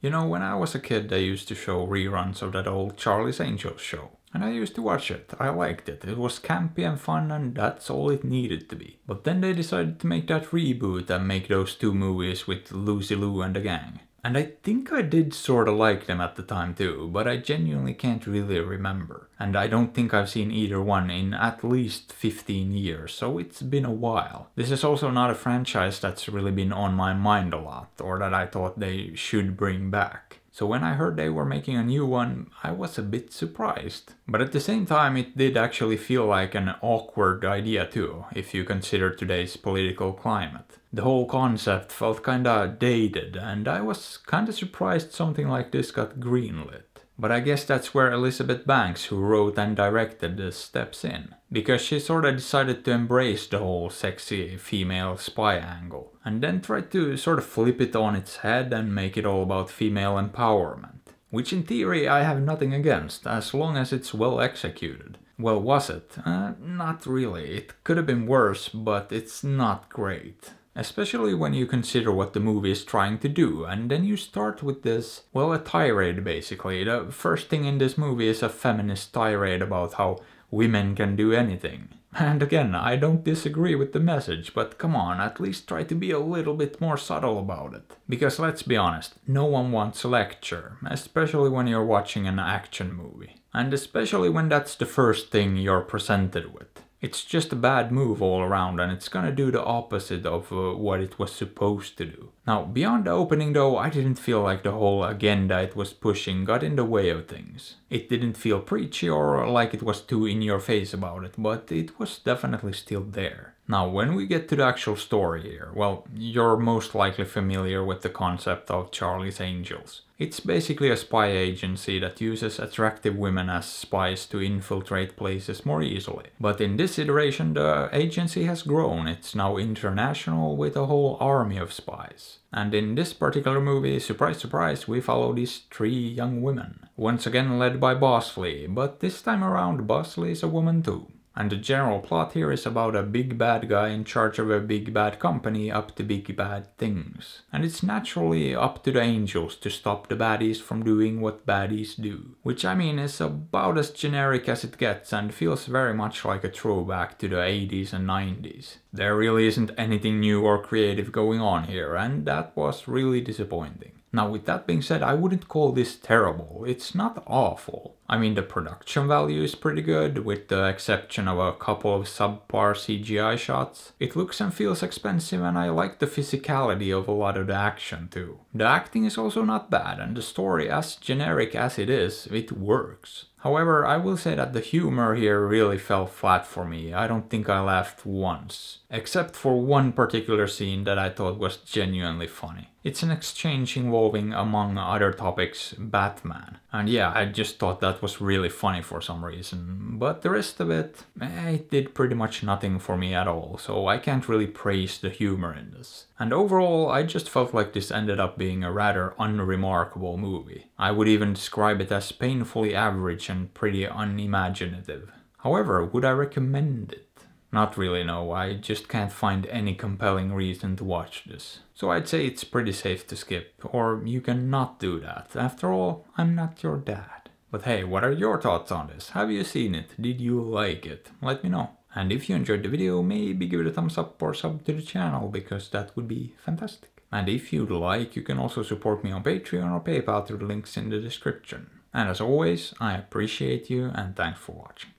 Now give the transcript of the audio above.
You know, when I was a kid they used to show reruns of that old Charlie's Angels show. And I used to watch it. I liked it. It was campy and fun and that's all it needed to be. But then they decided to make that reboot and make those two movies with Lucy Liu and the gang. And I think I did sorta like them at the time too, but I genuinely can't really remember. And I don't think I've seen either one in at least 15 years, so it's been a while. This is also not a franchise that's really been on my mind a lot, or that I thought they should bring back. So when I heard they were making a new one, I was a bit surprised. But at the same time it did actually feel like an awkward idea too, if you consider today's political climate. The whole concept felt kinda dated, and I was kinda surprised something like this got greenlit. But I guess that's where Elizabeth Banks, who wrote and directed this, steps in. Because she sorta decided to embrace the whole sexy female spy angle, and then tried to sort of flip it on its head and make it all about female empowerment. Which in theory I have nothing against, as long as it's well executed. Well, was it? Not really. It could have been worse, but it's not great. Especially when you consider what the movie is trying to do, and then you start with this, well, a tirade basically. The first thing in this movie is a feminist tirade about how women can do anything. And again, I don't disagree with the message, but come on, at least try to be a little bit more subtle about it. Because let's be honest, no one wants a lecture, especially when you're watching an action movie. And especially when that's the first thing you're presented with. It's just a bad move all around and it's gonna do the opposite of what it was supposed to do. Now, beyond the opening though, I didn't feel like the whole agenda it was pushing got in the way of things. It didn't feel preachy or like it was too in your face about it, but it was definitely still there. Now, when we get to the actual story here, well, you're most likely familiar with the concept of Charlie's Angels. It's basically a spy agency that uses attractive women as spies to infiltrate places more easily. But in this iteration, the agency has grown. It's now international with a whole army of spies. And in this particular movie, surprise surprise, we follow these 3 young women. Once again led by Bosley, but this time around Bosley is a woman too. And the general plot here is about a big bad guy in charge of a big bad company up to big bad things. And it's naturally up to the angels to stop the baddies from doing what baddies do. Which I mean is about as generic as it gets and feels very much like a throwback to the 80s and 90s. There really isn't anything new or creative going on here, and that was really disappointing. Now, with that being said, I wouldn't call this terrible. It's not awful. I mean, the production value is pretty good, with the exception of a couple of subpar CGI shots. It looks and feels expensive, and I like the physicality of a lot of the action too. The acting is also not bad, and the story, as generic as it is, it works. However, I will say that the humor here really fell flat for me. I don't think I laughed once. Except for one particular scene that I thought was genuinely funny. It's an exchange involving, among other topics, Batman. And yeah, I just thought that was really funny for some reason. But the rest of it, it did pretty much nothing for me at all, so I can't really praise the humor in this. And overall, I just felt like this ended up being a rather unremarkable movie. I would even describe it as painfully average and pretty unimaginative. However, would I recommend it? Not really, no. I just can't find any compelling reason to watch this. So I'd say it's pretty safe to skip, or you can not do that. After all, I'm not your dad. But hey, what are your thoughts on this? Have you seen it? Did you like it? Let me know. And if you enjoyed the video, maybe give it a thumbs up or sub to the channel, because that would be fantastic. And if you'd like, you can also support me on Patreon or PayPal through the links in the description. And as always, I appreciate you and thanks for watching.